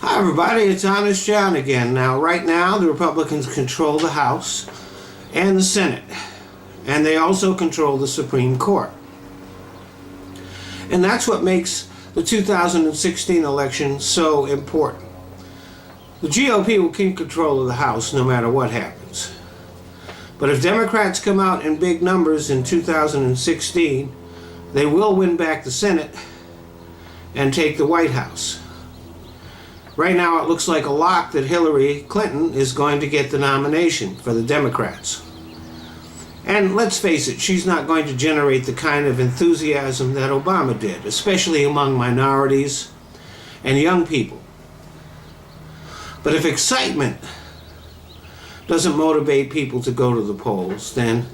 Hi everybody, it's Honest John again. Now, right now, the Republicans control the House and the Senate, and they also control the Supreme Court. And that's what makes the 2016 election so important. The GOP will keep control of the House no matter what happens. But if Democrats come out in big numbers in 2016, they will win back the Senate and take the White House. Right now it looks like a lock that Hillary Clinton is going to get the nomination for the Democrats. And let's face it, she's not going to generate the kind of enthusiasm that Obama did, especially among minorities and young people. But if excitement doesn't motivate people to go to the polls, then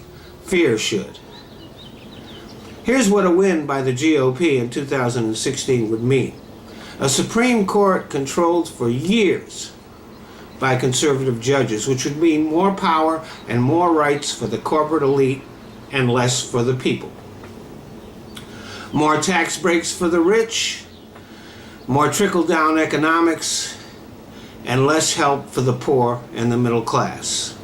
fear should. Here's what a win by the GOP in 2016 would mean. A Supreme Court controlled for years by conservative judges, which would mean more power and more rights for the corporate elite and less for the people. More tax breaks for the rich, more trickle-down economics, and less help for the poor and the middle class.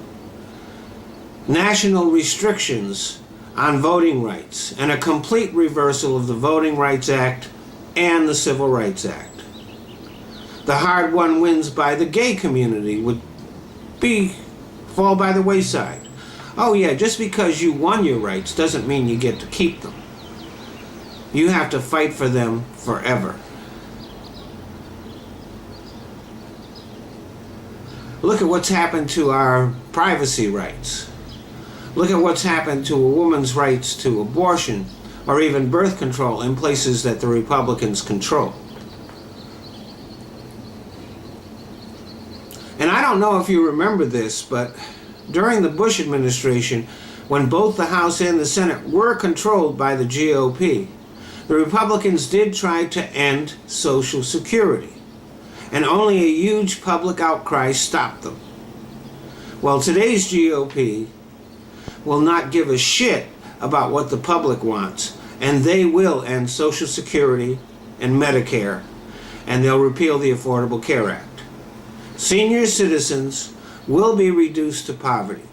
National restrictions on voting rights and a complete reversal of the Voting Rights Act and the Civil Rights Act. The hard-won wins by the gay community would fall by the wayside. Oh yeah, just because you won your rights doesn't mean you get to keep them. You have to fight for them forever. Look at what's happened to our privacy rights. Look at what's happened to a woman's rights to abortion or even birth control in places that the Republicans control. And I don't know if you remember this, but during the Bush administration, when both the House and the Senate were controlled by the GOP, the Republicans did try to end Social Security, and only a huge public outcry stopped them. Well, today's GOP will not give a shit about what the public wants, and they will end Social Security and Medicare, and they'll repeal the Affordable Care Act. Senior citizens will be reduced to poverty.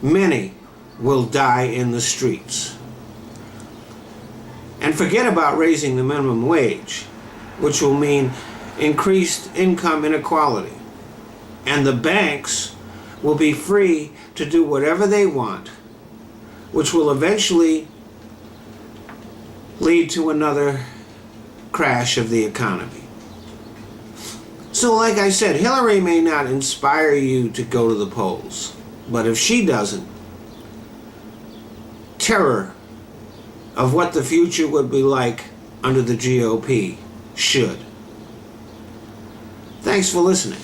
Many will die in the streets. And forget about raising the minimum wage, which will mean increased income inequality. And the banks will be free to do whatever they want, which will eventually lead to another crash of the economy. So like I said, Hillary may not inspire you to go to the polls, but if she doesn't, terror of what the future would be like under the GOP should. Thanks for listening.